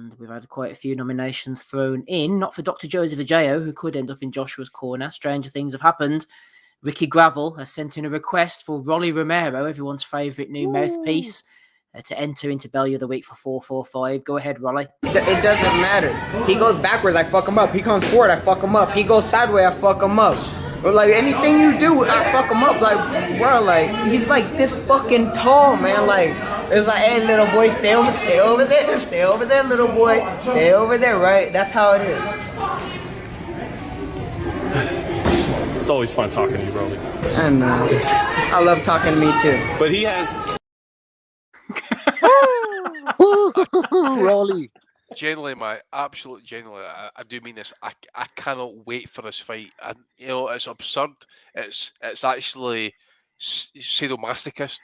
and we've had quite a few nominations thrown in. Not for Dr. Joseph Ajayo, who could end up in Joshua's corner. Stranger things have happened. Ricky Gravel has sent in a request for Rolly Romero, everyone's favourite new mouthpiece, to enter into Bellew of the Week for 445. Go ahead, Rolly. It doesn't matter. He goes backwards, I fuck him up. He comes forward, I fuck him up. He goes sideways, I fuck him up. But like anything you do, I fuck him up. Like, bro, like he's like this fucking tall, man. Like it's like, hey, little boy, stay over there, little boy, stay over there, right? That's how it is. It's always fun talking to you, Rolly. And I love talking to me too. But he has. Rolly. Genuinely, I do mean this. I cannot wait for this fight. And it's absurd. It's actually sadomasochist.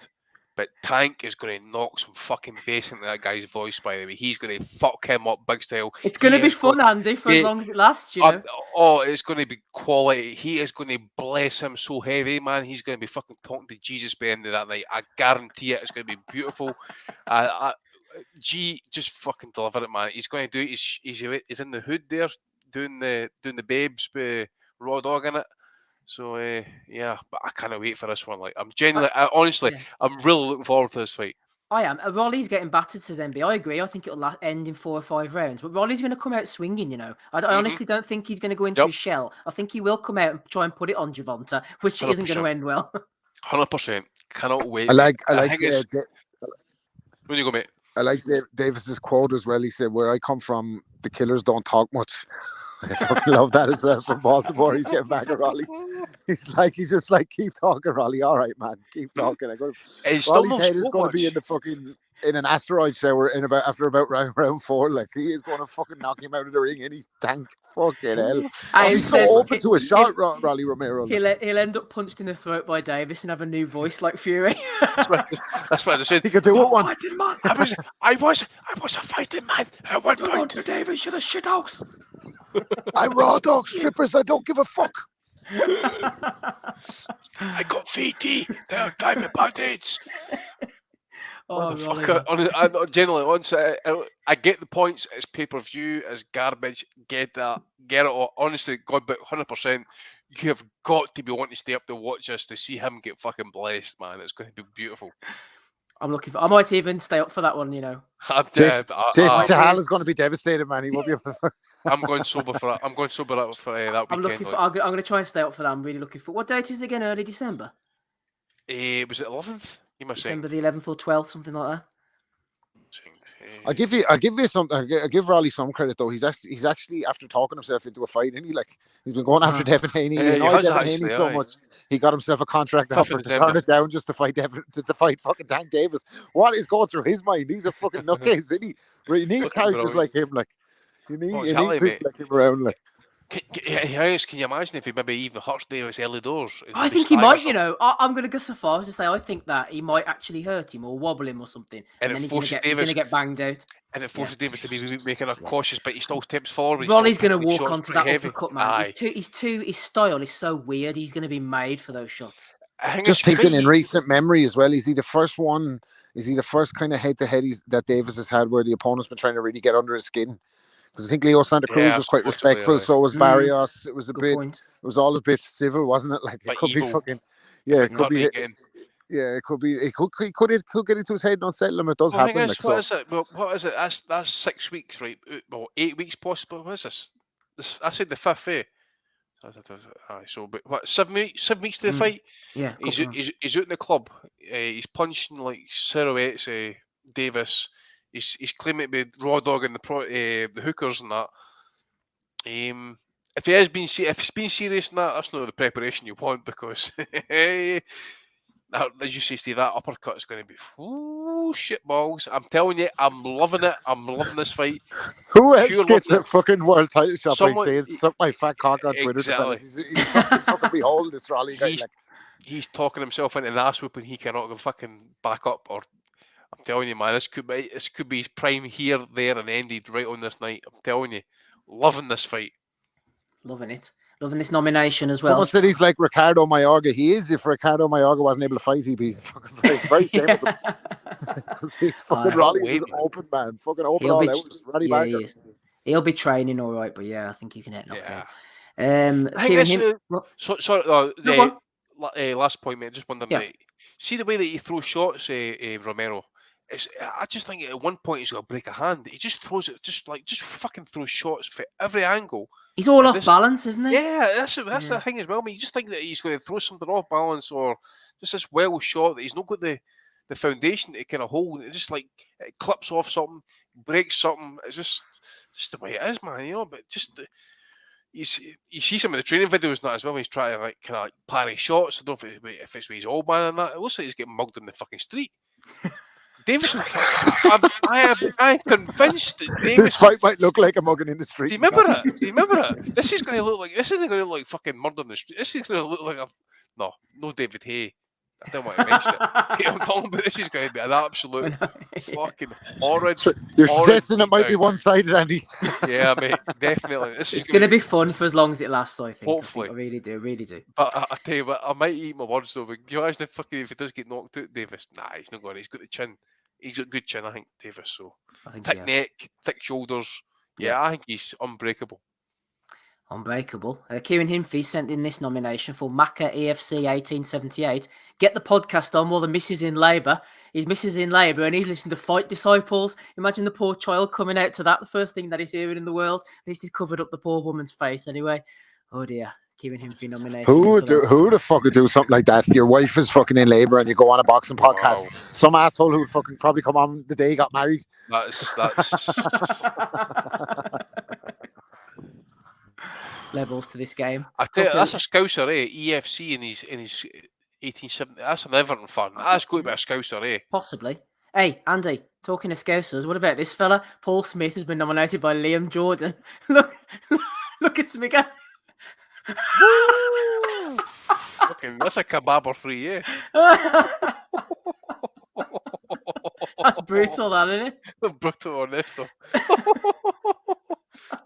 But Tank is going to knock some fucking bass into that guy's voice. By the way, he's going to fuck him up big style. It's going to be fun, Andy, for as long as it lasts. You know. Oh, it's going to be quality. He is going to bless him so heavy, man. He's going to be fucking talking to Jesus by the end of that night. I guarantee it. It's going to be beautiful. G just fucking deliver it, man. He's going to do it. He's in the hood there doing the babes with Raw Dog in it. So yeah, but I can't wait for this one. Like I'm genuinely, honestly, I'm really looking forward to this fight. I am. Rolly's getting battered, says MB. I agree. I think it'll end in 4 or 5 rounds. But Rolly's going to come out swinging, you know. I honestly don't think he's going to go into his shell. I think he will come out and try and put it on Javonta, which 100%. Isn't going to end well. 100%. Cannot wait. I like when you go, mate. I like Davis's quote as well. He said, "Where I come from, the killers don't talk much." I fucking love that as well from Baltimore. He's getting back at Rolly. He's just like, keep talking, Rolly. All right, man, keep talking. Rolly's head is going to be in an asteroid shower after about round 4. Like he is going to fucking knock him out of the ring. Any Tank, fucking hell. He's so open to a shot, Rolly Romero. He'll end up punched in the throat by Davis and have a new voice like Fury. That's what I said. He could do it one. I was a fighting man at one point. To Davis, you're the shit house. I'm Raw Dog strippers. I don't give a fuck. I got VT. They're diamond bandits. Generally, once I get the points, it's pay-per-view, it's garbage. Get that, get it all. Honestly, God, but 100%, you have got to be wanting to stay up to watch this to see him get fucking blessed, man. It's going to be beautiful. I'm looking for. I might even stay up for that one, you know. Chahal is going to be devastated, man. He won't be. I'm going sober for that. I'm going sober for that weekend. I'm going to try and stay up for that. I'm really looking for. What date is it again? Early December. Was it 11th? December the 11th or 12th, something like that. I'll give Rolly some credit though. He's actually after talking himself into a fight, and he's been going after Devin Haney. Devin Haney so much. He got himself a contract offer to turn it down just to fight fucking Tank Davis. What is going through his mind? He's a fucking nutcase, isn't he? You need characters like him, like you need people like him around, like. Can you imagine if he maybe even hurts Davis early doors? I think he might, you know. I'm going to go so far as to say I think that he might actually hurt him or wobble him or something. And then he's going to get banged out. And it forces Davis to be making a cautious, but he still steps forward. Rolly's going to walk onto that uppercut, man. His style is so weird. He's going to be made for those shots. Just thinking in recent memory as well, is he the first kind of head-to-head that Davis has had where the opponent's been trying to really get under his skin? Because I think Leo Santa Cruz was quite respectful, so was Barrios. It was it was all a bit civil, wasn't it? Like it could be fucking, it could be. Yeah, it could be. It could get into his head and unsettle him. It does happen. What is it? Well, what is it? That's 6 weeks, right? Well, 8 weeks possible. What is this? I said the 5th. So, but what? 7 weeks? 7 weeks to the fight. Yeah, he's out in the club. He's punching like silhouettes. Davis. He's claiming to be Raw Dog and the hookers and that. If he's been serious in that's not the preparation you want, because as you say, Steve, that uppercut is going to be shit balls. I'm telling you, I'm loving it. I'm loving this fight. Who else gets a fucking world title shot by saying "suck my fat cock" on Twitter? Exactly. He's fucking behold this Rolly guy. He's talking himself into an ass whooping he cannot fucking back up. Or I'm telling you, man, this could be his prime here, there, and ended right on this night. I'm telling you, loving this fight. Loving it. Loving this nomination as well. Someone said he's like Ricardo Mayorga. He is. If Ricardo Mayorga wasn't able to fight, he'd be fucking very famous. Because he's fucking Rolly is open, man. Fucking open all out. Rolly yeah, Barker. he'll be training all right, but yeah, I think he can get knocked out. Last point, mate. Just wondering, see the way that he throws shots, Romero. I just think at one point he's got to break a hand. He just throws it, just fucking throws shots for every angle. He's all off balance, isn't he? Yeah, that's the thing as well. I mean, you just think that he's going to throw something off balance, or just this well shot that he's not got the foundation to kind of hold. It just like it clips off something, breaks something. It's just the way it is, man. You know, but just you see some of the training videos now as well. He's trying to like kind of like parry shots. I don't know if it's with his old man and that. It looks like he's getting mugged in the fucking street. Davison, I am convinced that Davison, this fight might look like a mugging in the street. Do you remember it? This isn't going to look like fucking murder in the street. This is going to look like no David Hay. I don't want to mention it. I'm talking about this is going to be an absolute fucking horrid. You're suggesting it might be one-sided, Andy. Yeah, mate, definitely. It's going to be fun for as long as it lasts. I think. Hopefully, I really do. But I tell you what, I might eat my words though. But you imagine if he does get knocked out, Davis? Nah, he's not going. He's got the chin. He's got good chin, I think, Davis. So thick neck, thick shoulders. Yeah, I think he's unbreakable. Unbreakable. Kieran Hinfey sent in this nomination for Macca EFC 1878. Get the podcast on while the missus in labour. His missus in labour and he's listening to Fight Disciples. Imagine the poor child coming out to that, the first thing that he's hearing in the world. At least he's covered up the poor woman's face anyway. Oh dear. Kieran Hinfey nominated. Who the fuck would do something like that? Your wife is fucking in labour and you go on a boxing podcast. Wow. Some asshole who would fucking probably come on the day he got married. That's levels to this game. I tell you, that's a Scouser, EFC in his 1870. That's an Everton fan. That's going to be a Scouser, Possibly. Hey, Andy, talking of Scousers, what about this fella? Paul Smith has been nominated by Liam Jordan. Look at me go. Fucking, that's a kebab for you. That's brutal, that, isn't it? Brutal, Ernesto.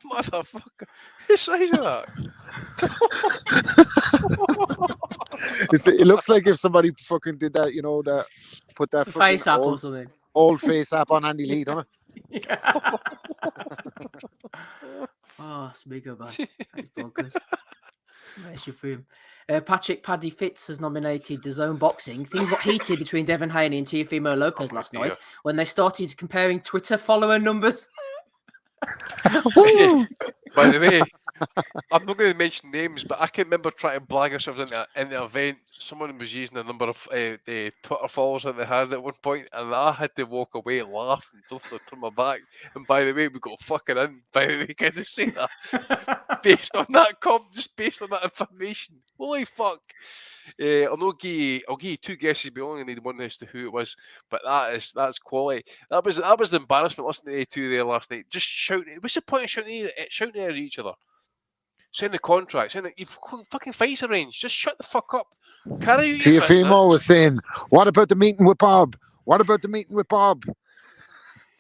Motherfucker. The size of that. It looks like if somebody fucking did that, you know, that put that face app or something. Old face app on Andy Lee, don't it? Oh, Smigo, man. That's bonkers. Patrick Paddy Fitz has nominated DAZN Boxing. Things got heated between Devin Haney and Teofimo Lopez last night when they started comparing Twitter follower numbers. By the way, I'm not going to mention names, but I can remember trying to blag ourselves into an event. Someone was using the number of Twitter followers that they had at one point, and I had to walk away laughing until I turned my back. And by the way, we got fucking in. By the way, can I say that? Based on that just based on that information. Holy fuck. I'll give you two guesses, but I only need one as to who it was. But that's quality. That was the embarrassment listening to the two there last night. Just shouting. What's the point of shouting at each other? Saying the contract, saying that you've fucking fights arranged. Just shut the fuck up. Carry out your business. Teofimo was saying, "What about the meeting with Bob? What about the meeting with Bob?"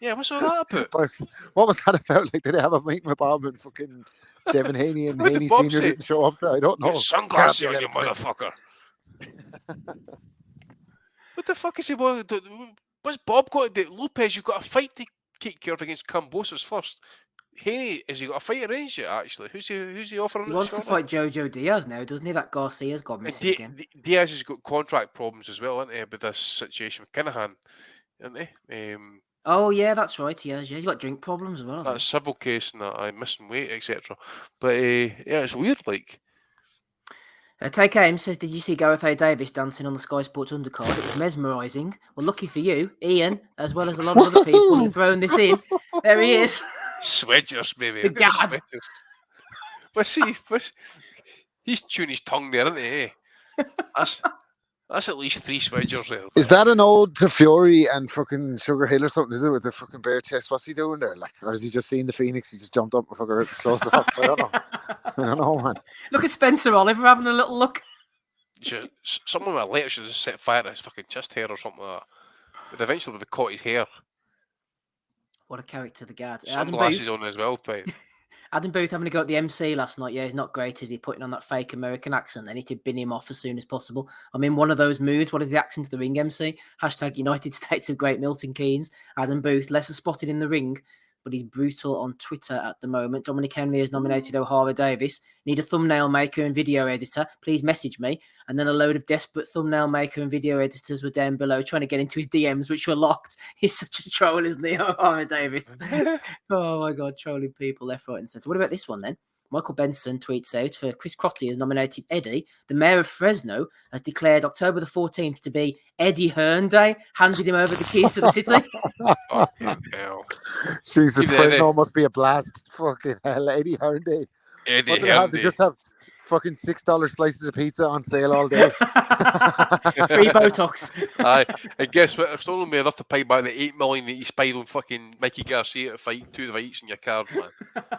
Yeah, what's all that about? What was that about? Like, did they have a meeting with Bob and fucking Devin Haney and Haney Senior didn't show up there? I don't know. Get sunglasses on, you motherfucker. What the fuck is he? What's Bob got to do? Lopez, you've got a fight to take care of against Cambosos first. Haney, has he got a fight arranged yet? Actually, who's he offering? He wants to fight Jojo Diaz now, doesn't he? That Garcia's got missing again. Diaz has got contract problems as well, hasn't he? With this situation with Kinahan, isn't he? Oh yeah, that's right. He has. Yeah, he's got drink problems as well. That civil case and that, I'm missing weight, etc. But yeah, it's weird. Like, Take Aim says, "Did you see Gareth A. Davis dancing on the Sky Sports undercard? It was mesmerising. Well, lucky for you, Ian, as well as a lot of other people who've thrown this in. There he is." Swedgers, baby. The gad. He's chewing his tongue there, isn't he? That's at least 3 Swedgers there. Is that an ode to Fury and fucking Sugar Hill or something? Is it with the fucking bare chest? What's he doing there? Like, or is he just seeing the Phoenix? He just jumped up and fucking ripped his clothes off. I don't know, man. Look at Spencer Oliver having a little look. Someone with a letter should have set fire to his fucking chest hair or something like that. But eventually, they caught his hair. What a character, the guard. Sunglasses on as well, mate. Adam Booth having a go at the MC last night. Yeah, he's not great, is he? Putting on that fake American accent. They need to bin him off as soon as possible. I'm in one of those moods. What is the accent of the ring MC? Hashtag United States of Great Milton Keynes. Adam Booth, lesser spotted in the ring, but he's brutal on Twitter at the moment. Dominic Henry has nominated O'Hara Davis. Need a thumbnail maker and video editor. Please message me. And then a load of desperate thumbnail maker and video editors were down below trying to get into his DMs, which were locked. He's such a troll, isn't he, O'Hara Davis? Oh my God, trolling people left, right, and centre. What about this one then? Michael Benson tweets out for Chris Crotty has nominated Eddie. The mayor of Fresno has declared October the 14th to be Eddie Hearn Day, handed him over the keys to the city. Jesus, Fresno must be a blast. Fucking hell, Eddie Hearn Day. Eddie What do Hearn they Day. just have fucking $6 slices of pizza on sale all day. Free Botox. Aye, and guess what? It's not only enough to pay back the $8 million that you spied on fucking Mikey Garcia to fight 2 fights in your card, man.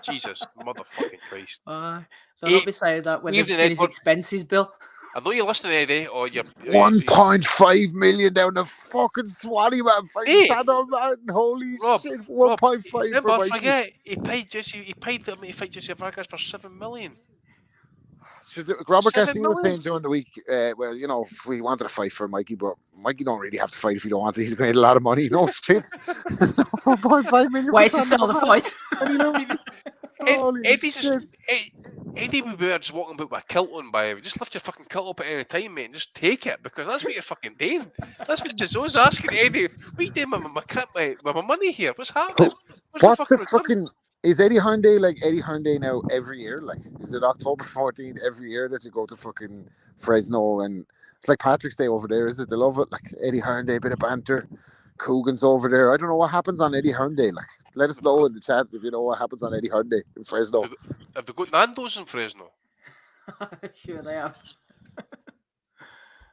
Jesus, motherfucking Christ. They'll not be saying that when they've Evening, seen his Edward. expenses, Bill. I know you're listening, Eddie, or you're 1.5 million down the fucking Swanee, man. Fighting Hey. Sandor Martin. Holy Rob, shit. 1.5 for remember, Mikey. forget, he paid them to fight Jesse Vargas for $7 million. Robert 7 Castillo was million? saying during the week, well, you know, we wanted to fight for Mikey, but Mikey don't really have to fight if he don't want to. He's going to get a lot of money. No shit. 1.5 million. Wait to sell the fight. Eddie would be just walking about with a kilt on by. Just lift your fucking kilt up at any time, mate, and just take it, because that's what you're fucking doing. That's what Dazzo's asking Eddie. What are you doing with my money here? What's happening? What's the fucking... Is Eddie Hearn Day like Eddie Hearn Day now every year? Like, is it October 14th every year that you go to fucking Fresno? And it's like Patrick's Day over there, is it? They love it. Like Eddie Hearn Day, bit of banter. Coogan's over there. I don't know what happens on Eddie Hearn Day. Like, let us know in the chat if you know what happens on Eddie Hearn Day in Fresno. Have they got Nando's in Fresno? Sure they have.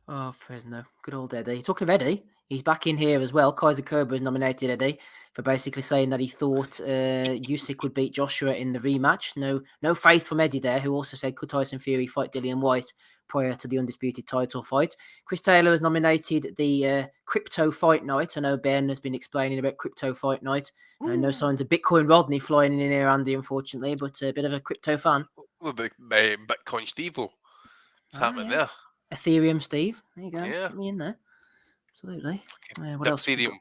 Oh, Fresno. Good old Eddie. Talking of Eddie, he's back in here as well. Kaiser Kerber has nominated Eddie for basically saying that he thought Usyk would beat Joshua in the rematch. No faith from Eddie there, who also said could Tyson Fury fight Dillian White prior to the undisputed title fight. Chris Taylor has nominated the Crypto Fight Night. I know Ben has been explaining about Crypto Fight Night. No signs of Bitcoin Rodney flying in here, Andy, unfortunately, but a bit of a crypto fan. Well, Bitcoin Steve-O. What's happening there? Ethereum Steve. There you go. Yeah. Get me in there. Absolutely. What Diphtherium. else?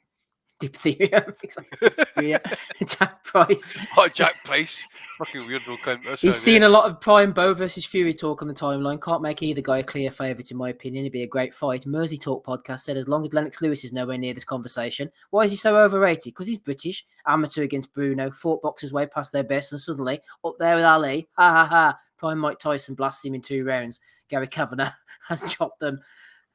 Diphtheria. Exactly. Diphtheria. Jack Price. Oh, Jack Price. Fucking weirdo cunt. He's seen a lot of Prime Bo versus Fury talk on the timeline. Can't make either guy a clear favourite, in my opinion. It'd be a great fight. Mersey Talk podcast said as long as Lennox Lewis is nowhere near this conversation. Why is he so overrated? Because he's British. Amateur against Bruno. Fought boxers way past their best. And suddenly, up there with Ali. Ha ha ha. Prime Mike Tyson blasts him in 2 rounds. Gary Kavanagh has chopped them.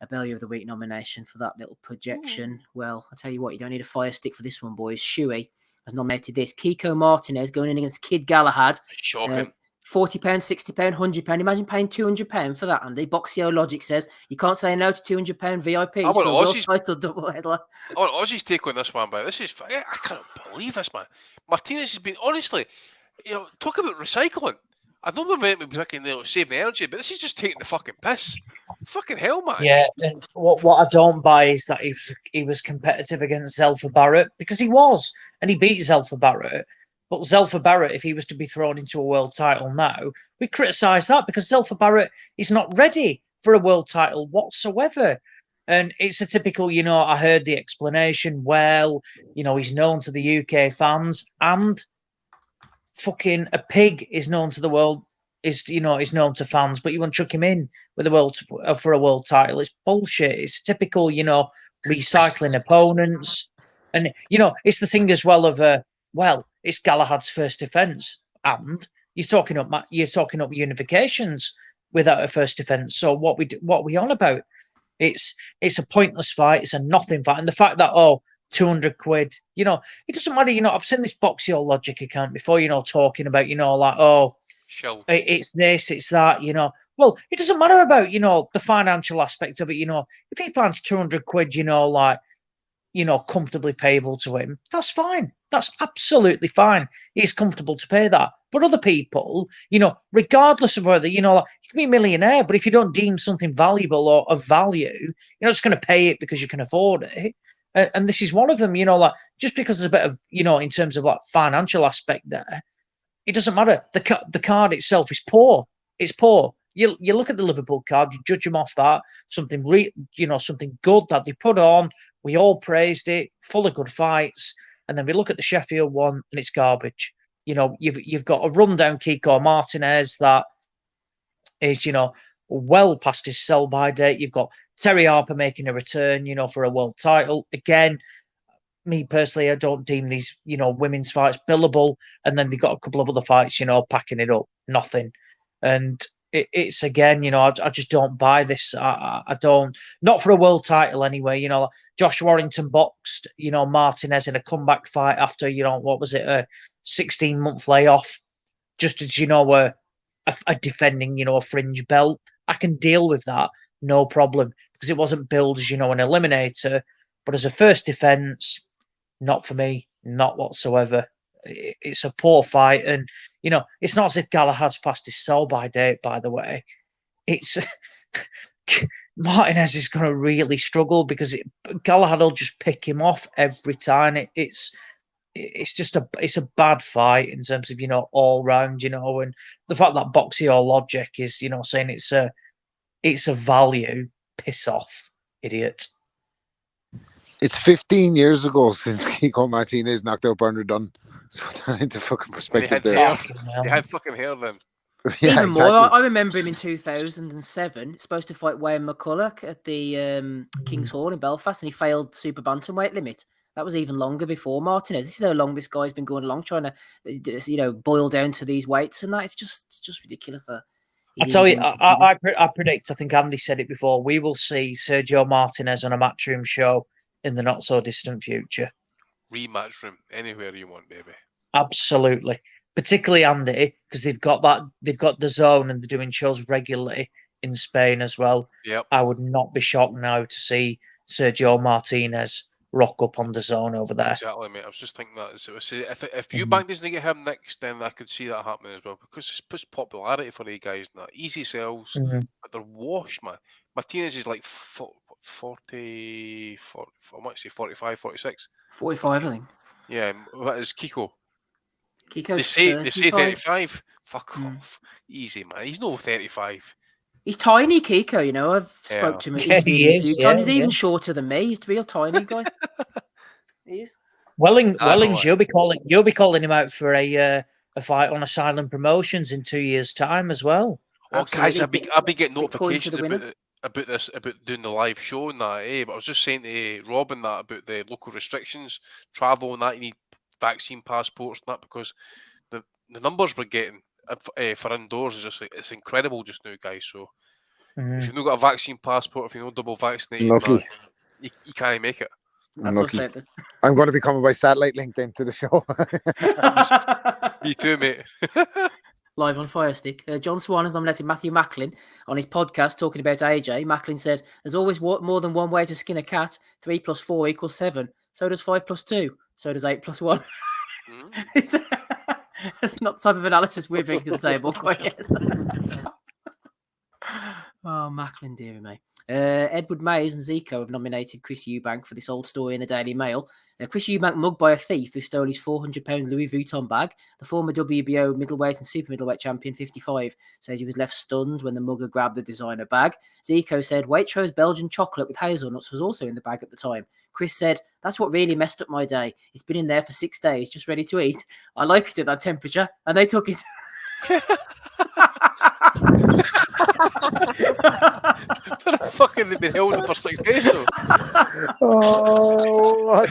A Bellew of the Week nomination for that little projection. Well, I'll tell you what, you don't need a fire stick for this one, boys. Shuey has nominated this. Kiko Martinez going in against Kid Galahad. Shocking. £40, £60, £100. Imagine paying £200 for that, Andy. Boxio Logic says you can't say no to £200 VIPs for a world title double headline. I want Aussie's take on this one, but this is... I can't believe this, man. Martinez has been... Honestly, talk about recycling. I know we're meant to be fucking saving energy, but this is just taking the fucking piss. Fucking hell, man. Yeah, and what I don't buy is that he was competitive against Zelfa Barrett, because he was, and he beat Zelfa Barrett. But Zelfa Barrett, if he was to be thrown into a world title now, we criticise that because Zelfa Barrett is not ready for a world title whatsoever. And it's a typical, I heard the explanation, well, he's known to the UK fans, and fucking a pig is known to the world, is known to fans, but you want to chuck him in with for a world title. It's bullshit. It's typical, recycling opponents. And, it's the thing as well of, it's Galahad's first defence, and you're talking up unifications without a first defence. So what we on about? It's a pointless fight. It's a nothing fight. And the fact that, £200, it doesn't matter. I've seen this Boxio Logic account before, talking about, it's this, it's that, well, it doesn't matter about, the financial aspect of it, if he finds £200, comfortably payable to him, that's fine. That's absolutely fine. He's comfortable to pay that. But other people, regardless of whether, you can be a millionaire, but if you don't deem something valuable or of value, you're not just going to pay it because you can afford it. And this is one of them, just because there's a bit of, in terms of financial aspect there, It doesn't matter. The card itself is poor. It's poor. You look at the Liverpool card, you judge them off that, something something good that they put on. We all praised it, full of good fights. And then we look at the Sheffield one and it's garbage. You've got a rundown Kiko Martinez that is, well past his sell-by date. You've got Terry Harper making a return, for a world title. Again, me personally, I don't deem these, women's fights billable. And then they got a couple of other fights, packing it up. Nothing. And it's again, I just don't buy this. I don't, not for a world title anyway. Josh Warrington boxed, Martinez in a comeback fight after, what was it, a 16-month layoff, just as, a defending, a fringe belt. I can deal with that, no problem, because it wasn't billed as, an eliminator. But as a first defense, not for me, not whatsoever. It's a poor fight, and it's not as if Galahad's passed his sell-by date. By the way, it's Martinez is going to really struggle because Galahad will just pick him off every time. It's just a bad fight in terms of all round, and the fact that Boxeo Logic is saying it's a value. Piss off, idiot. It's 15 years ago since Kiko Martinez knocked out Bernard Dunn. So into fucking perspective there. They had fucking hair then. Yeah, Even exactly. more, I remember him in 2007, supposed to fight Wayne McCulloch at the King's Hall in Belfast, and he failed super bantamweight limit. That was even longer before Martinez. This is how long this guy's been going along, trying to, boil down to these weights and that. It's just ridiculous that. I tell you, I predict, I think Andy said it before, we will see Sergio Martinez on a Matchroom show in the not so distant future. Rematch room, anywhere you want, baby. Absolutely. Particularly Andy, because they've got the zone and they're doing shows regularly in Spain as well. Yep. I would not be shocked now to see Sergio Martinez rock up on the zone over there. Exactly, mate. I was just thinking that. So if Eubank doesn't get him next, then I could see that happening as well, because it's puts popularity for these guys and that. Easy sells, but they're washed, man. Martinez is like 40, I might say 45, 46. 45, I think. Yeah, what is Kiko? Kiko's They say 35. Fuck off. Easy, man. He's no 35. He's tiny, Kiko, I've spoke to him, interviewed him a few times. He's even shorter than me. He's a real tiny guy. He is. Wellings, you'll be calling him out for a fight on Asylum Promotions in 2 years' time as well. Oh, absolutely. guys, I've been getting notifications about this, about doing the live show and that, But I was just saying to Robin that about the local restrictions, travel and that. You need vaccine passports and that, because the numbers we're getting for indoors is just it's incredible just now, guys. So if you've not got a vaccine passport, if you're not double vaccinated, you can't make it. I'm going to be coming by satellite link then to the show. Me too, mate. Live on Firestick. John Swan has nominated Matthew Macklin on his podcast talking about AJ. Macklin said, "There's always more than one way to skin a cat. 3 + 4 = 7. So does 5 + 2. So does 8 + 1. That's not the type of analysis we're bringing to the table quite yet. Oh, Macklin, dearie me. Edward Mays and Zico have nominated Chris Eubank for this old story in the Daily Mail. Chris Eubank mugged by a thief who stole his £400 Louis Vuitton bag. The former WBO middleweight and super middleweight champion, 55, says he was left stunned when the mugger grabbed the designer bag. Zico said Waitrose Belgian chocolate with hazelnuts was also in the bag at the time. Chris said, "That's what really messed up my day. It's been in there for 6 days, just ready to eat. I like it at that temperature, and they took it." Fucking they've been held for 6 days. Oh,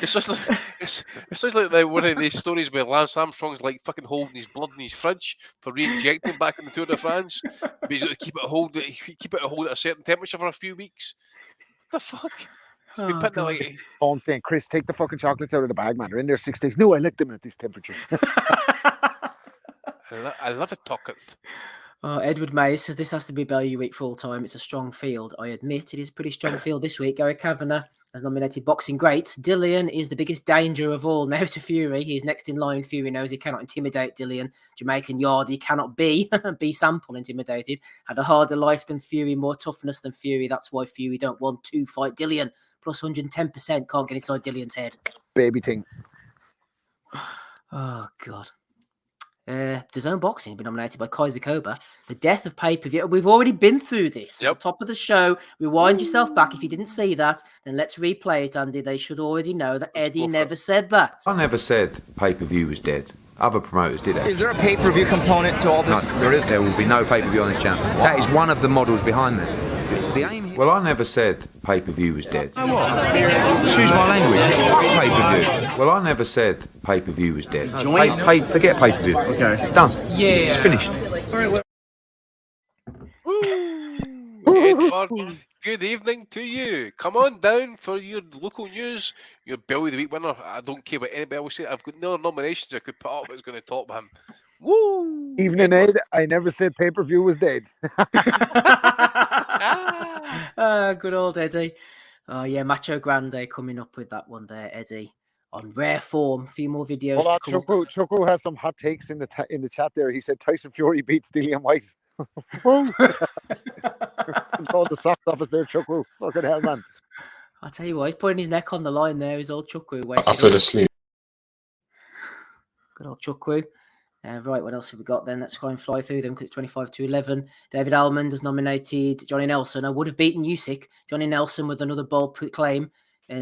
it's just like one of these stories where Lance Armstrong's like fucking holding his blood in his fridge for re-injecting back in the Tour de France. But he's got to keep it hold at a certain temperature for a few weeks. What the fuck? It's been putting like. I'm saying, Chris, take the fucking chocolates out of the bag, man. They're in there 6 days. No, I like them at this temperature. I love it, Tocket. Edward Mays says this has to be Bellew week full time. It's a strong field. I admit it is a pretty strong field this week. Gary Kavanagh has nominated boxing greats. Dillian is the biggest danger of all now to Fury. He's next in line. Fury knows he cannot intimidate Dillian. Jamaican Yardy cannot be Sample intimidated. Had a harder life than Fury, more toughness than Fury. That's why Fury don't want to fight Dillian. Plus 110% can't get inside Dillian's head. Baby thing. Oh, God. DAZN Boxing has been nominated by Kaiser Koba. The death of pay-per-view. We've already been through this. At the top of the show, rewind yourself back. If you didn't see that, then let's replay it, Andy. They should already know that Eddie never said that. I never said pay-per-view was dead. Other promoters did it. Is there a pay-per-view component to all this? No, there is. There will be no pay-per-view on this channel. Wow. That is one of the models behind that. The aim. Well, I never said pay-per-view was dead. Oh, what? Excuse my language. Pay-per-view. Well, I never said pay-per-view was dead. Forget pay-per-view. Okay, it's done. Yeah, it's finished. Edward, good evening to you. Come on down for your local news. Your Bellew of the Week winner. I don't care what anybody else says. I've got no nominations I could put up that's going to top him. Woo! Evening, Ed. I never said pay-per-view was dead. Good old Eddie. Oh yeah, Macho Grande coming up with that one there, Eddie. On rare form, a few more videos. Hold on, Choco has some hot takes in the chat there. He said Tyson Fury beats Dillian White. Told the soft office there, Choco. Fucking hell, man. I'll tell you what, he's putting his neck on the line there. His old Chukwu. I fell asleep. Good old Chukwu. Right, what else have we got then? Let's go and fly through them because it's 25-11. David Almond has nominated Johnny Nelson. I would have beaten Usyk. Johnny Nelson with another bold claim.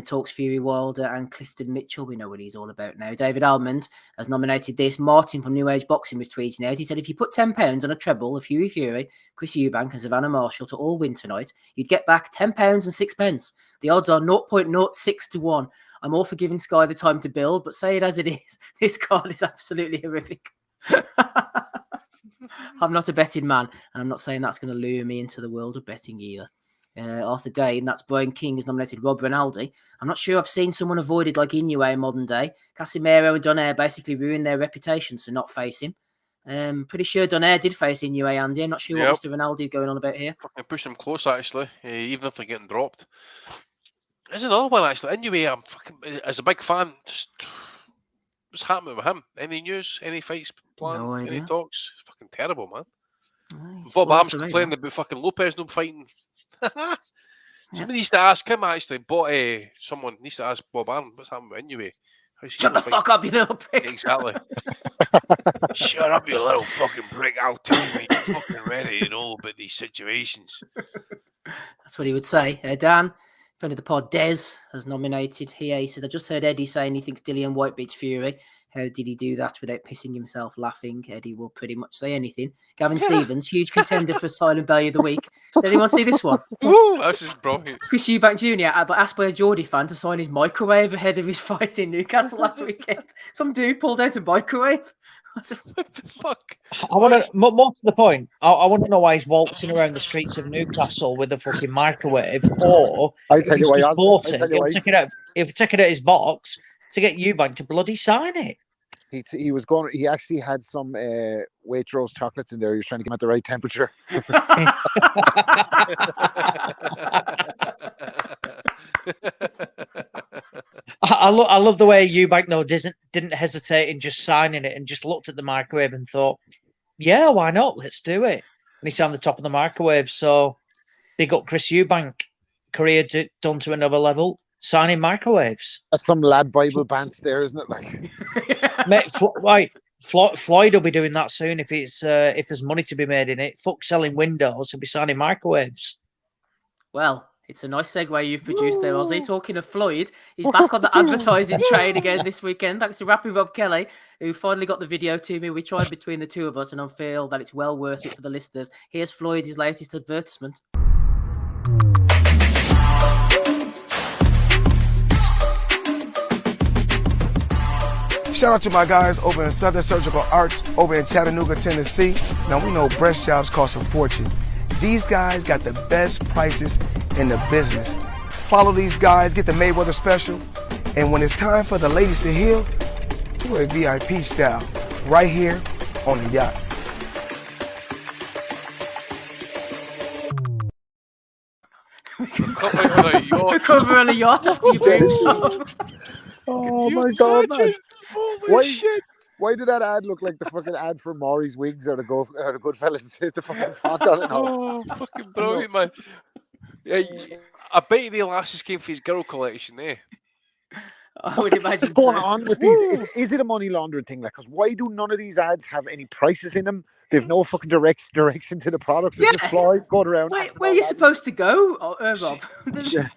Talks Fury Wilder and Clifton Mitchell. We know what he's all about now. David Almond has nominated this. Martin from New Age Boxing was tweeting out. He said, if you put £10 on a treble of Fury, Chris Eubank and Savannah Marshall to all win tonight, you'd get back £10 and 6p. The odds are 0.06 to 1. I'm all for giving Sky the time to build, but say it as it is. This card is absolutely horrific. I'm not a betting man, and I'm not saying that's going to lure me into the world of betting either. Arthur Day, and that's Brian King, has nominated Rob Rinaldi. I'm not sure I've seen someone avoided like Inoue in modern day. Casimiro and Donaire basically ruined their reputations to not face him. Pretty sure Donaire did face Inoue, Andy. I'm not sure what Mr. Rinaldi is going on about here. Fucking pushing him close, actually, even if they're getting dropped. There's another one, actually. Inoue, I'm fucking, as a big fan, just what's happening with him? Any news? Any fights planned? No idea. Any talks? It's fucking terrible, man. Nice. Bob Arm's complaining about fucking Lopez not fighting. Somebody needs to ask him, actually. Someone needs to ask Bob Arm what's happening with Inoue. Shut the fuck up, you little prick. Exactly. Shut up, you little fucking prick. I'll tell you when you're fucking ready to know about these situations. That's what he would say. Dan, friend of the pod, Des, has nominated. He said, I just heard Eddie saying he thinks Dillian White beats Fury. How did he do that without pissing himself laughing? Eddie will pretty much say anything. Gavin Stevens, huge contender for Silent Bellew of the Week. Did anyone see this one? Ooh, that's just brilliant. Chris Eubank Jr. But asked by a Geordie fan to sign his microwave ahead of his fight in Newcastle last weekend. Some dude pulled out a microwave. What the fuck? I want to, more to the point, I want to know why he's waltzing around the streets of Newcastle with a fucking microwave, or I tell you why. He'll take it out of his box to get Eubank to bloody sign it. He was going. He actually had some Waitrose chocolates in there. He was trying to get them at the right temperature. I love the way Eubank didn't hesitate in just signing it and just looked at the microwave and thought, yeah, why not? Let's do it. And he's on the top of the microwave. So big up Chris Eubank, career done to another level. Signing microwaves. That's some lad Bible bants there, isn't it? Like, mate, Floyd will be doing that soon if there's money to be made in it. Fuck selling windows, he'll be signing microwaves. Well, it's a nice segue you've produced there, Ozzy. Talking of Floyd, he's back on the advertising train again this weekend. Thanks to Rapping Rob Kelly, who finally got the video to me. We tried between the two of us, and I feel that it's well worth it for the listeners. Here's Floyd's latest advertisement. Shout out to my guys over in Southern Surgical Arts over in Chattanooga, Tennessee. Now, we know breast jobs cost a fortune. These guys got the best prices in the business. Follow these guys, get the Mayweather special, and when it's time for the ladies to heal, do it VIP style, right here on the yacht. Recover on a yacht after you do. Oh my god, man. Why did that ad look like the fucking ad for Maury's Wigs or the Goodfellas? The fucking font on it. Oh, fucking brilliant, man. Yeah, I bet you the lasses came for his girl collection, eh? I would imagine What's going so. on with these? Is it a money laundering thing? Like, because why do none of these ads have any prices in them? They've no fucking direction to the products. It's just Floyd going around. Where are you supposed to go, Rob? Yeah.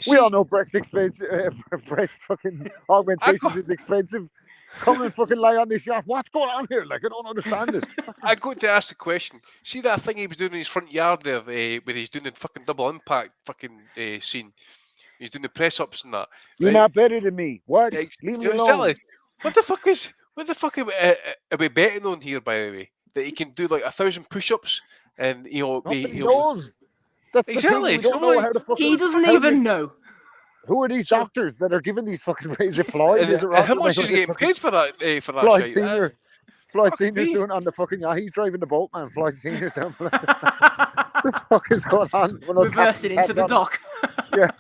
We all know breast fucking augmentation is expensive. Come and fucking lie on this yacht. What's going on here? Like, I don't understand this. I got to ask the question. See that thing he was doing in his front yard there, where he's doing the fucking double impact fucking scene. He's doing the press ups and that. You're not better than me. What? Leave me alone. Exactly. What the fuck are we betting on here, by the way? That he can do like 1,000 push-ups and Nobody knows. That's exactly. The thing. We don't know how the fuck he doesn't even know. Who are these doctors that are giving these fucking is it Floyd? Is it Rob? How much is he getting paid for that? Floyd Senior. Floyd Senior's doing on the fucking yacht. He's driving the boat, man. Floyd Senior's down. What the fuck is going on? Reversing into the dock. Yeah.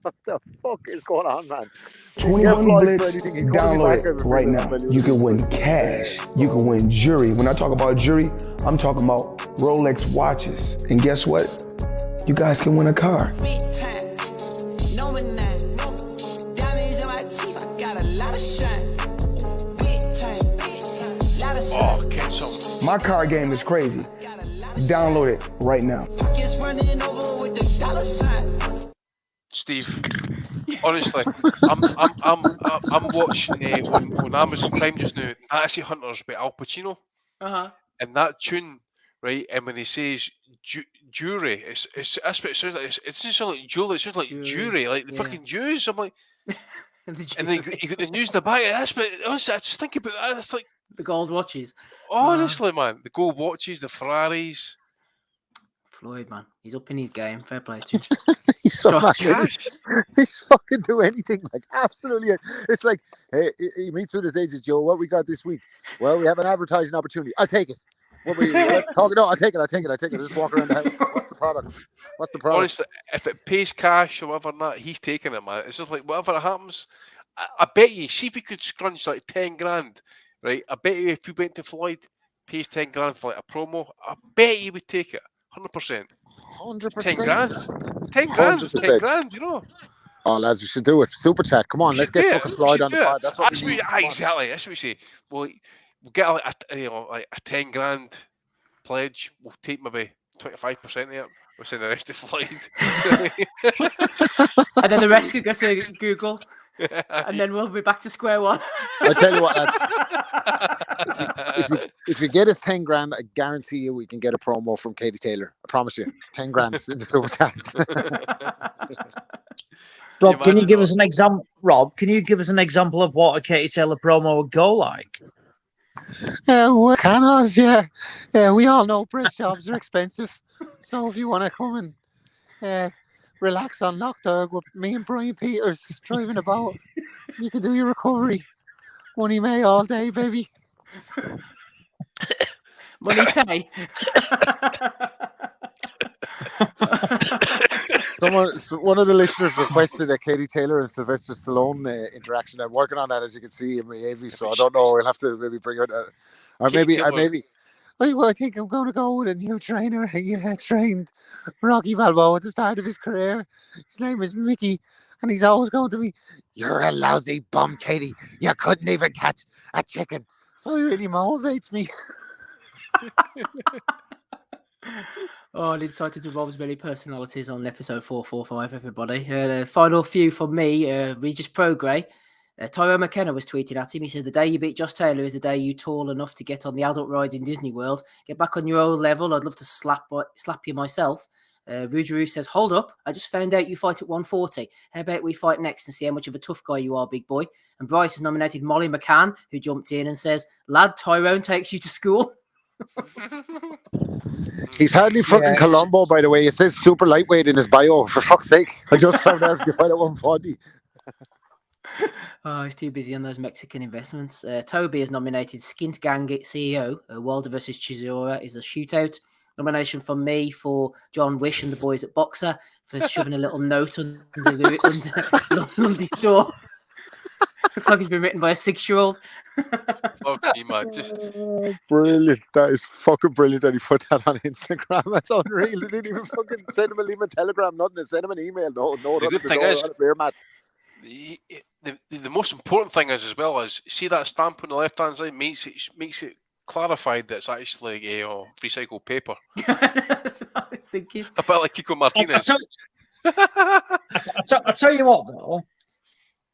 What the fuck is going on, man? 21 Blitz, download it right now. You can win cash. You can win jewelry. When I talk about jewelry, I'm talking about Rolex watches. And guess what? You guys can win a car. Oh, my car game is crazy. Download it right now. Steve, honestly, I'm watching on Amazon Prime just now. Fantasy Hunters by Al Pacino, and that tune, right? And when he says jewelry, that's what it sounds like. It doesn't sound like jewelry. It sounds like jury, like the fucking Jews. I'm like, and then you got the news in the back. That's but honestly, I just think about that. It's like the gold watches. Honestly, man, the gold watches, the Ferraris. Floyd, man, he's up in his game. Fair play to him. He's so he's fucking do anything, like absolutely. It's like, hey, he meets with his agent, Joe. What we got this week? Well, we have an advertising opportunity. I'll take it. What we talking? No, I'll take it. Just walk around the house. What's the product? Honestly, if it pays cash or whatever, not he's taking it, man. It's just like whatever happens. I bet you. See if we could scrunch like 10 grand, right? I bet you if we went to Floyd, pays 10 grand for like a promo, I bet you would take it. 100%. 100%. 10 grand. 10 grand is 10 grand, you know. Oh, lads, we should do it. Super chat. Come on, let's get fucking Floyd on the pod. That's what we need. Exactly. That's what we say. We'll get like a 10 grand pledge. We'll take maybe 25% of it. We'll send the rest to Floyd. And then the rest could go to Google. And then we'll be back to square one. I tell you what, lads. If you get us 10 grand, I guarantee you we can get a promo from Katie Taylor. I promise you. 10 grand in the super chats. Rob, can you give us an example? Rob, can you give us an example of what a Katie Taylor promo would go like? Yeah, we all know breast jobs are expensive. So if you want to come and relax on Lockdog with me and Brian Peters driving about, you can do your recovery. Money May all day, baby. Money Tay. One of the listeners requested a Katie Taylor and Sylvester Stallone interaction. I'm working on that, as you can see in my AV, so I don't know. We'll have to maybe bring out or maybe I think I'm going to go with a new trainer. He trained Rocky Balboa at the start of his career. His name is Mickey, and he's always going to be, "You're a lousy bum, Katie. You couldn't even catch a chicken." So he really motivates me. Oh, an insight into Rob's many personalities on episode 445, everybody. The final few from me, Regis Progray. Tyrone McKenna was tweeting at him. He said, "The day you beat Josh Taylor is the day you tall enough to get on the adult rides in Disney World. Get back on your old level. I'd love to slap you myself." Rujaroo says, "Hold up. I just found out you fight at 140. How about we fight next and see how much of a tough guy you are, big boy?" And Bryce has nominated Molly McCann, who jumped in and says, "Lad, Tyrone takes you to school." He's hardly fucking Columbo, by the way. It says super lightweight in his bio. For fuck's sake. I just found out you fight at 140. Oh, he's too busy on those Mexican investments. Toby has nominated Skint Gang CEO. Wilder versus Chisora is a shootout. Nomination from me for John Wish and the boys at Boxer for shoving a little note under the door. Looks like it's been written by a 6-year-old. Okay, man. Brilliant. That is fucking brilliant that he put that on Instagram. That's unreal. They didn't even fucking send him a telegram, nothing. They sent him an email. No, the good thing is, The most important thing is, as well, is see that stamp on the left hand side makes it clarified that it's actually recycled paper. That's what I was thinking. A bit like Kiko Martinez. I tell you what, though.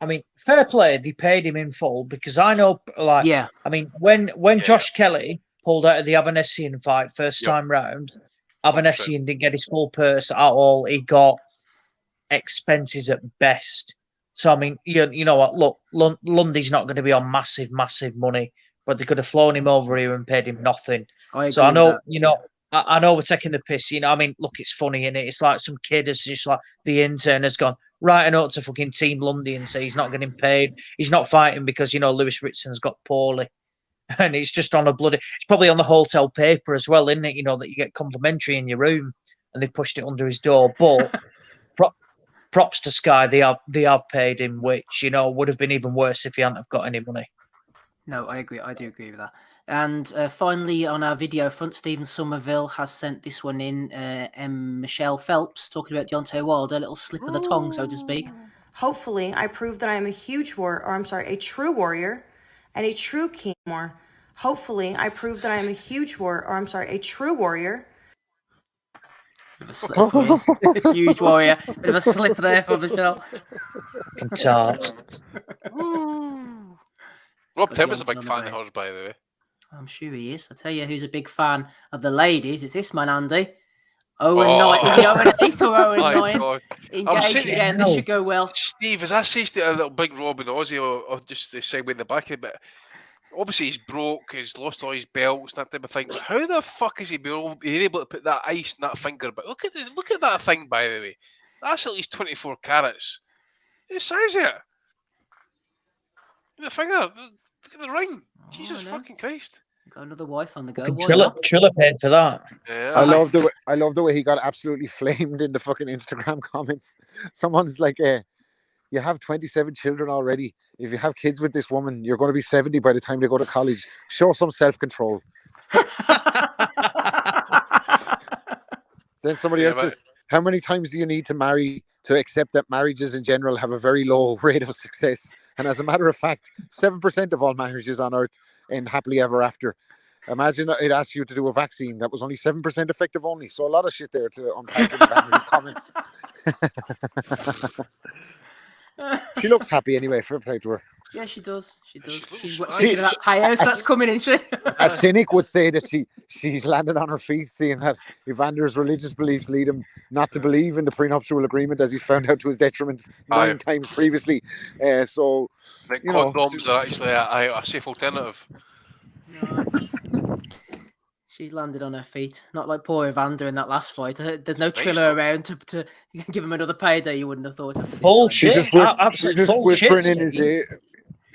I mean, fair play. They paid him in full because I know, like, Yeah. I mean, when Josh Kelly pulled out of the Avanesian fight first time round, Avanesian didn't get his full purse at all. He got expenses at best. So I mean, you know what? Look, Lundy's not going to be on massive money, but they could have flown him over here and paid him nothing. So I know, I know we're taking the piss. You know, I mean, look, it's funny, innit? It's like some kid has just like the intern has gone write a note to fucking Team Lundy and say he's not getting paid. He's not fighting because Lewis Ritson's got poorly. And it's just on it's probably on the hotel paper as well, isn't it? That you get complimentary in your room, and they pushed it under his door. But props to Sky, they have paid him, which would have been even worse if he hadn't have got any money. No, I agree. I do agree with that. And finally, on our video front, Stephen Somerville has sent this one in. Michelle Phelps talking about Deontay Wilder, a little slip of the tongue, so to speak. Hopefully, I prove that I am a true warrior and a true king more. Hopefully, I prove that I am a true warrior. Bit of a slip for us. Huge warrior. Bit of a slip there for Michelle. Rob Timmer's a big fan of hers, by the way. I'm sure he is. I tell you who's a big fan of the ladies. It's this man, Andy. 0-9. Is he 0-8 or 0-9? Engaged again. This should go well. Steve, as I say to a little big Rob and Aussie, or just the segue in the back of it, but obviously he's broke, he's lost all his belts, that type of thing. But how the fuck is he being able to put that ice in that finger? But look at that thing, by the way. That's at least 24 carats. The size of it. The finger. Look at the ring. Jesus fucking Christ. Got another wife on the go. Triller paid for that. Yeah. I love the way he got absolutely flamed in the fucking Instagram comments. Someone's like, you have 27 children already. If you have kids with this woman, you're going to be 70 by the time they go to college. Show some self-control. Then somebody else says, how many times do you need to marry to accept that marriages in general have a very low rate of success? And as a matter of fact, 7% of all marriages on earth end happily ever after. Imagine it asked you to do a vaccine that was only 7% effective only. So a lot of shit there to unpack in the comments. She looks happy anyway. Fair play to her. Yeah, she does. She's thinking of that chaos that's coming in. A cynic would say that she's landed on her feet, seeing that Evander's religious beliefs lead him not to believe in the prenuptial agreement, as he's found out to his detriment 9 times previously. So, condoms are actually a safe alternative. She's landed on her feet, not like poor Evander in that last fight. There's no Triller around to give him another payday. You wouldn't have thought. Bullshit. She's just whispering in his ear.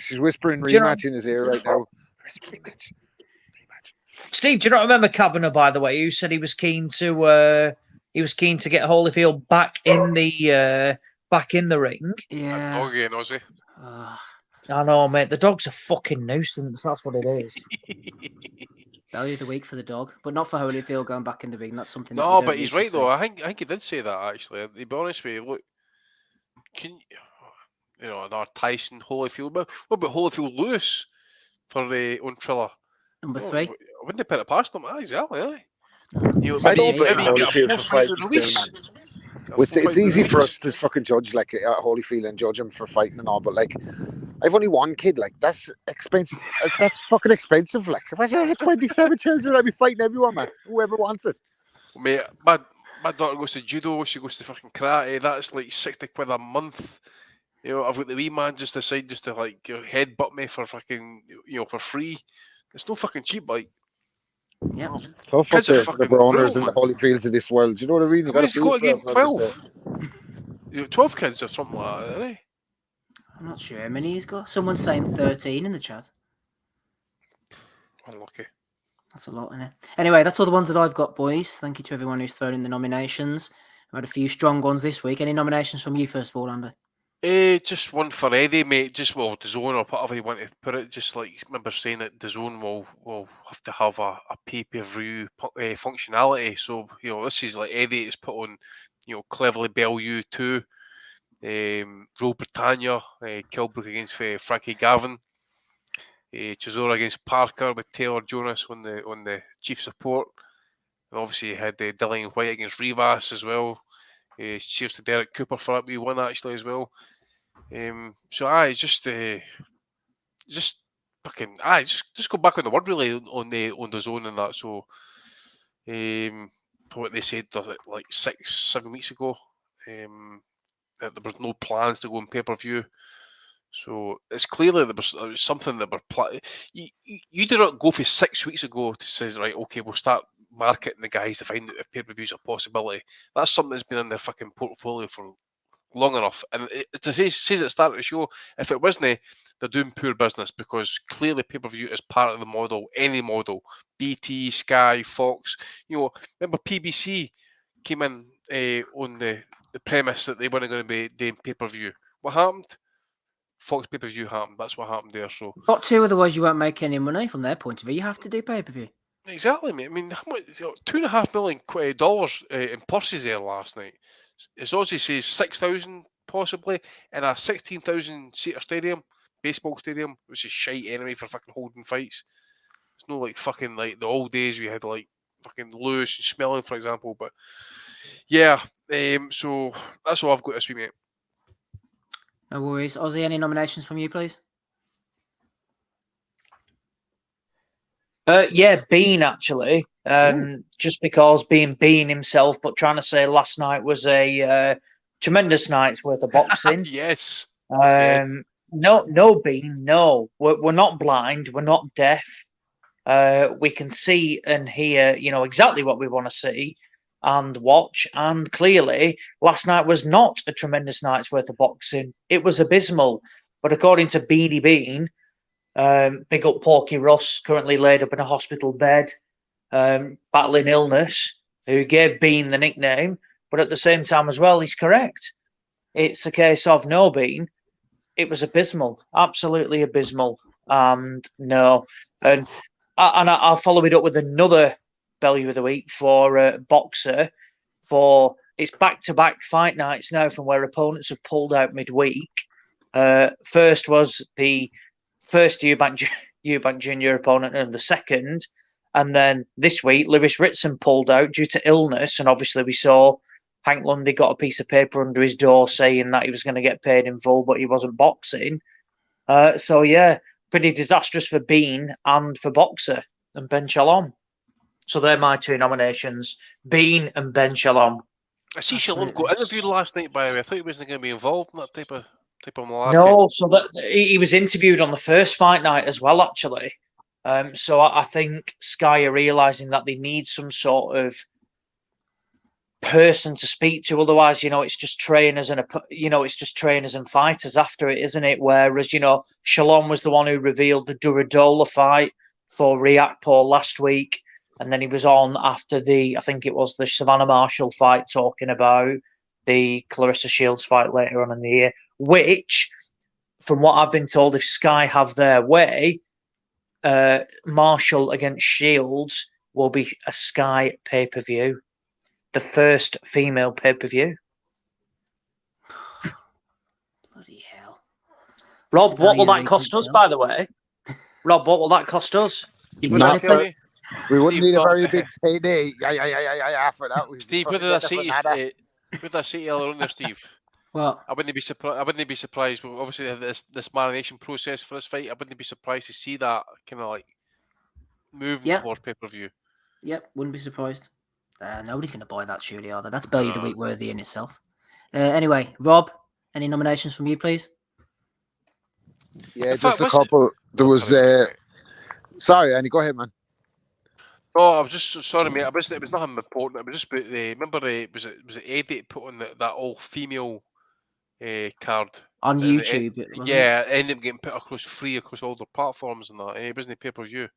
She's whispering rematch in his ear right now. Rematch. Steve, do you not remember Kavanagh, by the way, who said he was keen to get Holyfield back in the ring? Yeah. Doggy and Aussie. I know, mate. The dog's a fucking nuisance. That's what it is. Bellew of the week for the dog, but not for Holyfield going back in the ring. That's something. No, but he's right though. I think he did say that actually. To be honest with you, look, another Tyson Holyfield. But what about Holyfield Lewis for the on Triller? Number 3. I wouldn't have put it past him. Exactly. I don't blame Holyfield for fighting. It's easy for us to fucking judge like Holyfield and judge him for fighting and all, but like, I've only one kid. Like, that's expensive. That's fucking expensive. Like, if I had 27 children, I'd be fighting everyone, man. Whoever wants it. Mate, my daughter goes to judo. She goes to fucking karate. That's like 60 quid a month. I've got the wee man just decide just to like headbutt me for fucking for free. It's no fucking cheap, like. Yeah, it's tough up there for the Browners and the Holyfields of this world. Do you know what I mean? You got to get 12. 12 kids or something like that, isn't he? I'm not sure how many he's got. Someone's saying 13 in the chat. Unlucky. That's a lot, isn't it? Anyway, that's all the ones that I've got, boys. Thank you to everyone who's thrown in the nominations. I've had a few strong ones this week. Any nominations from you first of all, Andy? Just one for Eddie, mate. Just DAZN or whatever you want to put it. Just like remember saying that DAZN will have to have a pay-per-view functionality. So this is like Eddie has put on cleverly Bellew 2 Rule Britannia, Kilbrook against Frankie Gavin. Chisora against Parker with Taylor Jonas on the chief support. And obviously, you had Dillian White against Rivas as well. Cheers to Derek Cooper for that wee one actually as well. So it's just fucking just go back on the word really on the zone and that. So what they said like 6-7 weeks ago, that there was no plans to go on pay-per-view. So it's clearly there was something that were you did not go for 6 weeks ago to say, right, okay, we'll start marketing the guys to find out if pay-per-views are a possibility. That's something that's been in their fucking portfolio for long enough. And it says at the start of the show, if it wasn't, they're doing poor business, because clearly pay-per-view is part of the model, any model. BT, Sky, Fox. Remember PBC came in on the premise that they weren't going to be doing pay-per-view. What happened? Fox pay-per-view happened. That's what happened there. So BOTW, otherwise you won't make any money from their point of view. You have to do pay-per-view. Exactly, mate. I mean, how much? $2.5 million in purses there last night. As Ozzy says, 6,000 possibly in a 16,000 seater stadium, baseball stadium, which is shite anyway for fucking holding fights. It's no like fucking like the old days we had like fucking Lewis and Smelling, for example. But yeah, so that's all I've got this week, mate. No worries. Ozzy, any nominations from you, please? Yeah, Bean actually. Just because being Bean himself, but trying to say last night was a tremendous night's worth of boxing. Yes. No, Bean, no. We're not blind. We're not deaf. We can see and hear, exactly what we want to see and watch. And clearly, last night was not a tremendous night's worth of boxing. It was abysmal. But according to Beanie Bean, big up Porky Ross, currently laid up in a hospital bed, battling illness, who gave Bean the nickname, but at the same time as well, he's correct. It's a case of no, Bean. It was abysmal, absolutely abysmal, and no. And I'll follow it up with another Bellew of the Week for Boxer. For it's back-to-back fight nights now from where opponents have pulled out midweek. First was the first Eubank Jr. opponent and the second. And then this week, Lewis Ritson pulled out due to illness. And obviously we saw Hank Lundy got a piece of paper under his door saying that he was going to get paid in full, but he wasn't boxing. So, yeah, pretty disastrous for Bean and for Boxer and Ben Shalom. So they're my two nominations, Bean and Ben Shalom. I see Shalom got interviewed last night, by the way. I thought he wasn't going to be involved in that type of malarkey. No, so that he was interviewed on the first fight night as well, actually. So I think Sky are realising that they need some sort of person to speak to. Otherwise, it's just trainers and fighters after it, isn't it? Whereas, Shalom was the one who revealed the Duradola fight for Riakpo last week. And then he was on after I think it was the Savannah Marshall fight, talking about the Clarissa Shields fight later on in the year, which, from what I've been told, if Sky have their way, Marshall against Shields will be a Sky pay-per-view. The first female pay-per-view. Bloody hell. Rob, what will that cost us, by the way? Rob, what will that cost us? We wouldn't need a very big payday. Yeah, for that. Steve, what did I say to you earlier on there, Steve? Well, I wouldn't be surprised. Well, obviously, they have this marination process for this fight. I wouldn't be surprised to see that kind of like moving towards pay-per-view. Yep, wouldn't be surprised. Nobody's going to buy that, surely, are they? That's Bellew of the Week worthy in itself. Anyway, Rob, any nominations from you, please? Yeah, just a couple. There was... Sorry, Andy, go ahead, man. Oh, I was just sorry, mate. It was nothing important. It was just remember was it Eddie put on that all-female card on YouTube? It ended up getting put free across all the platforms and that. It wasn't pay-per-view.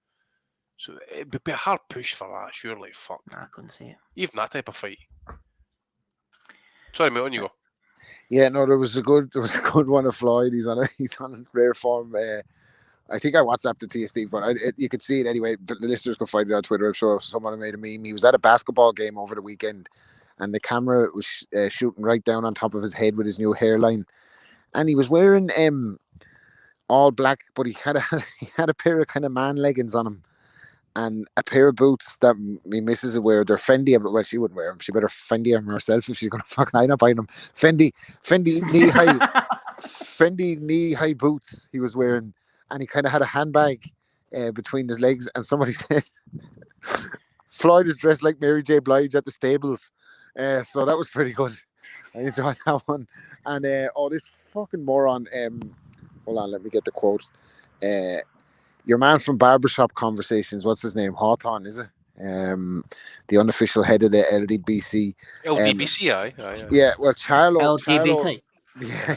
So it would be a hard push for that, surely. Fuck. I couldn't see it. Even that type of fight. Sorry, mate, on you go. Yeah, no, there was a good one of Floyd. He's on rare form. I think I WhatsApped it to you, Steve, but you could see it anyway. The listeners could find it on Twitter. I'm sure someone made a meme. He was at a basketball game over the weekend, and the camera was shooting right down on top of his head with his new hairline, and he was wearing all black, but he had a pair of kind of man leggings on him, and a pair of boots that me missus would wear. They're Fendi, but well, she wouldn't wear them. She better Fendi them herself if she's gonna fucking. I'm not buying them. Fendi knee high, Fendi knee high boots he was wearing, and he kind of had a handbag between his legs. And somebody said Floyd is dressed like Mary J. Blige at the stables, so that was pretty good. I enjoyed that one. And this fucking moron. Hold on, let me get the quote. Your man from Barbershop Conversations, what's his name? Hawthorne, is it? The unofficial head of the LDBC. LDBC, aye. Yeah, well, LGBT. Yeah.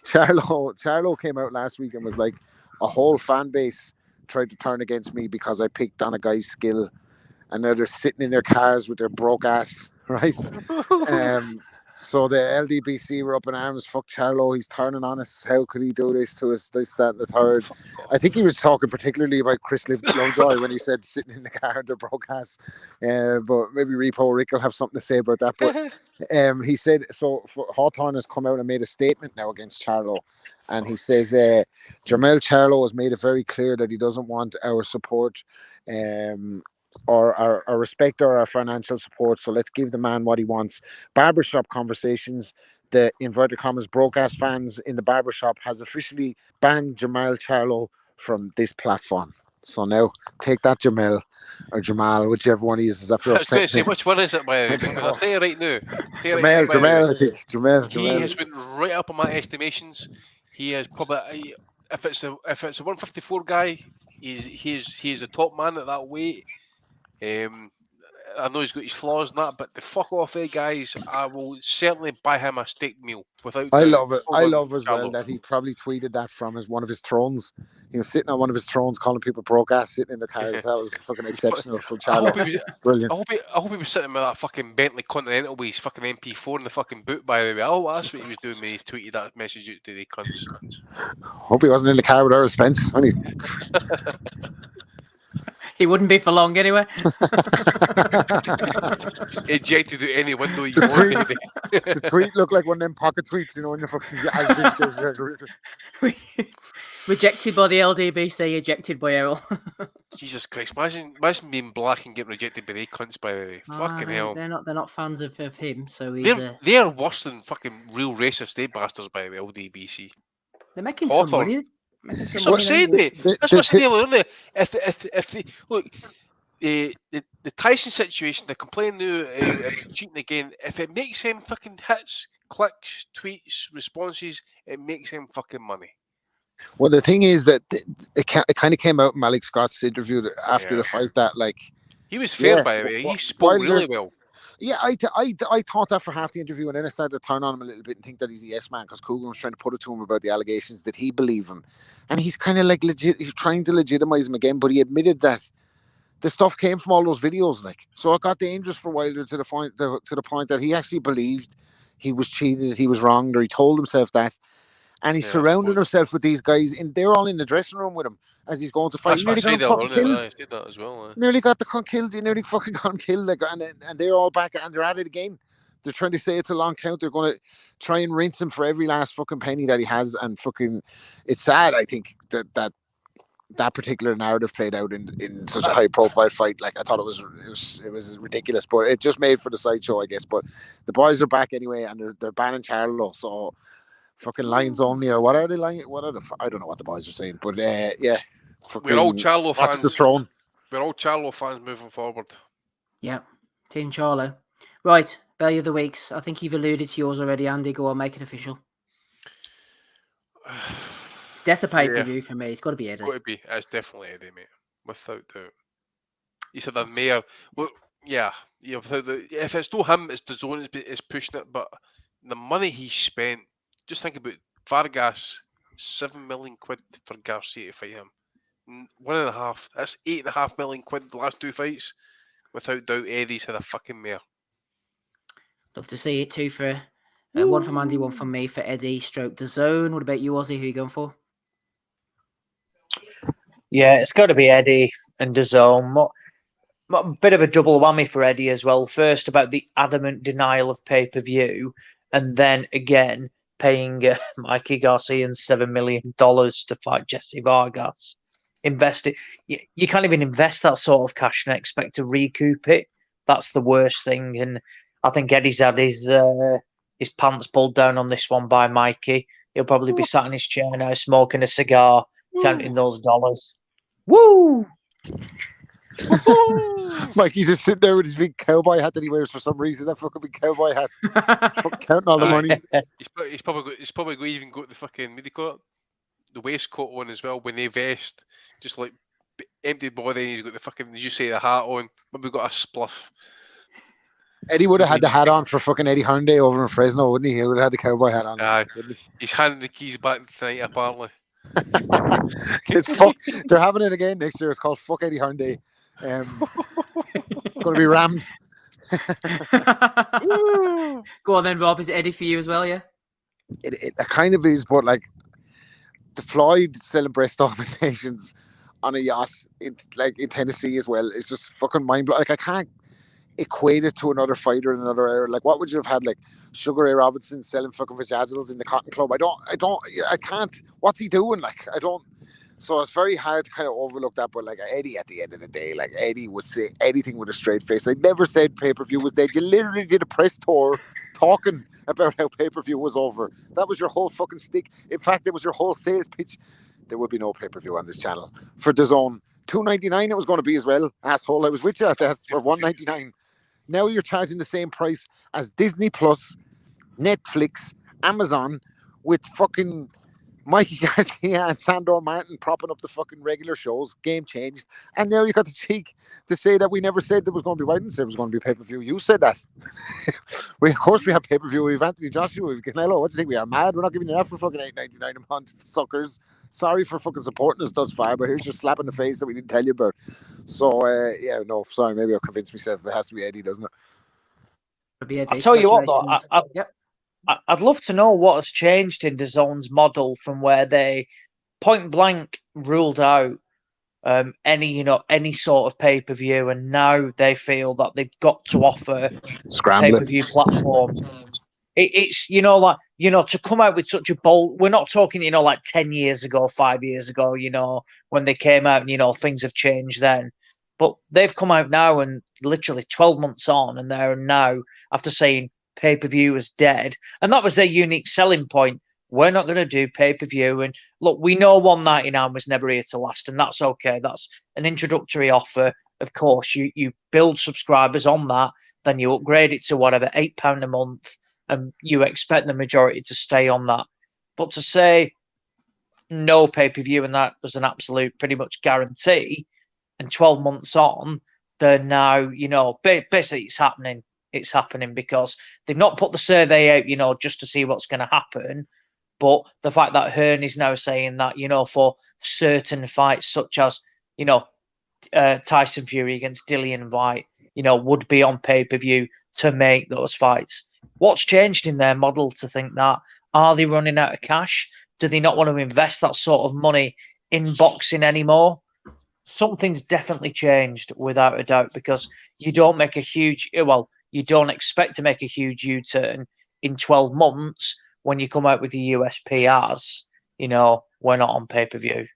Charlo came out last week and was like, a whole fan base tried to turn against me because I picked on a guy's skill, and now they're sitting in their cars with their broke ass, right? So the LDBC were up in arms. Fuck Charlo, he's turning on us. How could he do this to us? This, that, and the third. I think he was talking particularly about Chris Lovejoy when he said sitting in the car in their broke ass. But maybe Repo Rick will have something to say about that. But he said, so Hawthorne has come out and made a statement now against Charlo. And he says, Jermell Charlo has made it very clear that he doesn't want our support or our respect or our financial support. So let's give the man what he wants. Barbershop Conversations, the inverted commas broadcast fans in the barbershop, has officially banned Jermell Charlo from this platform. So now take that, Jermell or Jamal, whichever one he is after. I was going to say, which one is it? I'll tell you right now. Jermell. He has been right up on my estimations. He is probably, if it's a 154 guy, he is the top man at that weight. I know he's got his flaws and that, but the fuck off guys, I will certainly buy him a steak meal without. I love it. I love as well that he probably tweeted that from one of his thrones. He was sitting on one of his thrones calling people broke ass, sitting in their cars. That was fucking exceptional from Charlo. Brilliant. I hope he was sitting with that fucking Bentley Continental with his fucking MP4 in the fucking boot, by the way. Oh, that's what he was doing when he tweeted that message out to the cunts. Hope he wasn't in the car with Earl Spence when he... He wouldn't be for long anyway. Ejected out any window you want. The tweet looked like one of them pocket tweets, you know, when you're fucking... Rejected by the LDBC, ejected by Errol. Jesus Christ! Imagine being black and getting rejected by the cunts. By the way, fucking hell. They're not fans of him, so he's. They're worse than fucking real racist. They bastards by the LDBC. They're making some money. That's what I'm saying, mate. That's what I'm saying, isn't it? If they look, the Tyson situation, they're complaining now about cheating again. If it makes him fucking hits, clicks, tweets, responses, it makes him fucking money. Well, the thing is that it kind of came out in Malik Scott's interview after the fight that, like, he was fair, by the way. He spoke really well. Yeah, I thought that for half the interview, and then I started to turn on him a little bit and think that he's a yes man because Coogan was trying to put it to him about the allegations that he believed him, and he's kind of like legit. He's trying to legitimize him again, but he admitted that the stuff came from all those videos. Like, so it got dangerous for Wilder to the point that he actually believed he was cheated, he was wronged, or he told himself that. And he's surrounded himself with these guys, and they're all in the dressing room with him as he's going to fight. He nearly got that as well. Nearly got the cunt killed. He nearly fucking got him killed. Like, and they're all back, and they're at it again. They're trying to say it's a long count. They're going to try and rinse him for every last fucking penny that he has. And fucking, it's sad. I think that particular narrative played out in such a high profile fight. Like, I thought it was ridiculous, but it just made for the sideshow, I guess. But the boys are back anyway, and they're banning Charlo. So. Fucking Lions only, or what are they lying? I don't know what the boys are saying, but yeah. We're all Charlo fans. The throne. We're all Charlo fans moving forward. Yeah, Team Charlo. Right, Bellew of the Weeks. I think you've alluded to yours already, Andy. Go on, make it official. It's definitely a pay-per-view for me. It's got to be Eddie. It's definitely Eddie, mate. Without doubt. He said the mayor. Well, yeah. Without doubt. If it's not him, it's the zone is pushing it. But the money he spent. Just think about Vargas, £7 million for Garcia to fight him. 1.5. That's £8.5 million the last two fights. Without doubt, Eddie's had a fucking mare. Love to see it too for one from Andy, one from me for Eddie. Stroke the zone. What about you, Ozzy? Who are you going for? Yeah, it's got to be Eddie and DAZN. A bit of a double whammy for Eddie as well. First, about the adamant denial of pay-per-view, and then again paying Mikey Garcia $7 million to fight Jesse Vargas. Invest it. You can't even invest that sort of cash and expect to recoup it. That's the worst thing. And I think Eddie's had his pants pulled down on this one by Mikey. He'll probably be sat in his chair now, smoking a cigar, counting those dollars. Woo! Mikey's just sitting there with his big cowboy hat that he wears for some reason. That fucking big cowboy hat, counting all the money. He's probably going to even got the fucking, what do you call it? The waistcoat on as well, with no vest, just like empty body. And he's got the fucking, as you say, the hat on. Maybe got a spliff. Eddie would have had the hat on for fucking Eddie Hounday over in Fresno, wouldn't he? He would have had the cowboy hat on. He's handing the keys back tonight, apparently. They're having it again next year. It's called Fuck Eddie Hounday. It's going to be rammed. Go on then, Rob. Is it Eddie for you as well? Yeah. It kind of is, but like the Floyd selling breast augmentations on a yacht, in Tennessee as well, is just fucking mind blowing. Like I can't equate it to another fighter in another era. Like what would you have had, like Sugar Ray Robinson selling fucking vajazzles in the Cotton Club? I can't. What's he doing? Like I don't. So it's very hard to kind of overlook that. But like Eddie, at the end of the day, like Eddie would say anything with a straight face. I never said pay-per-view was dead. You literally did a press tour talking about how pay-per-view was over. That was your whole fucking stick. In fact, it was your whole sales pitch. There would be no pay-per-view on this channel for DAZN. $2.99 it was going to be as well, asshole. I was with you at that for $1.99. Now you're charging the same price as Disney Plus, Netflix, Amazon, with fucking Mikey Garcia and Sandor Martin propping up the fucking regular shows. Game changed. And now you got the cheek to say that we never said there was going to be, I didn't say it was going to be pay-per-view. You said that. Of course we have pay-per-view. We have Anthony Joshua. We have Canelo. What do you think? We are mad? We're not giving you that for fucking $8.99 a month, suckers. Sorry for fucking supporting us thus far, but here's your slap in the face that we didn't tell you about. So, sorry, maybe I'll convince myself it has to be Eddie, doesn't it? I'll tell you what, though, I'd love to know what has changed in DAZN's model from where they point blank ruled out any sort of pay-per-view, and now they feel that they've got to offer a pay-per-view platform. It's to come out with such a bold. We're not talking, like 10 years ago, 5 years ago, when they came out, and things have changed then. But they've come out now, and literally 12 months on, and they're now, after saying pay-per-view is dead, and that was their unique selling point. We're not going to do pay-per-view, and look, we know $1.99 was never here to last, and that's okay. That's an introductory offer. Of course, you build subscribers on that, then you upgrade it to whatever, £8 a month. And you expect the majority to stay on that. But to say no pay-per-view, and that was an absolute pretty much guarantee, and 12 months on, they're now, basically it's happening. It's happening because they've not put the survey out, just to see what's going to happen. But the fact that Hearn is now saying that, for certain fights, such as, Tyson Fury against Dillian Whyte, would be on pay-per-view to make those fights. What's changed in their model to think that? Are they running out of cash? Do they not want to invest that sort of money in boxing anymore? Something's definitely changed without a doubt, because you don't expect to make a huge U-turn in 12 months when you come out with the USP as, we're not on pay-per-view.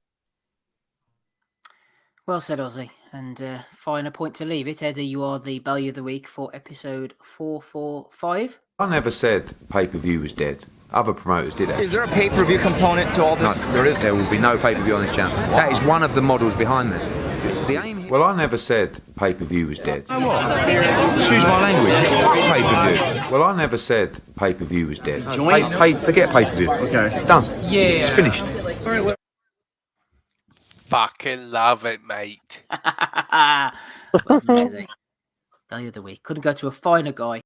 Well said, Ozzy. And final point to leave it, Eddie, you are the Bellew of the Week for episode 445. I never said pay-per-view was dead. Other promoters did it. Is there a pay-per-view component to all this? No, there is. There will be no pay-per-view on this channel. Wow. That is one of the models behind that. The aim. Well, I never said pay-per-view was dead. Oh, what? Excuse my language. Pay-per-view. Well, I never said pay-per-view was dead. Forget pay-per-view. Okay. It's done. Yeah. It's finished. Fucking love it, mate. Amazing. Bellew of the Week. Couldn't go to a finer guy.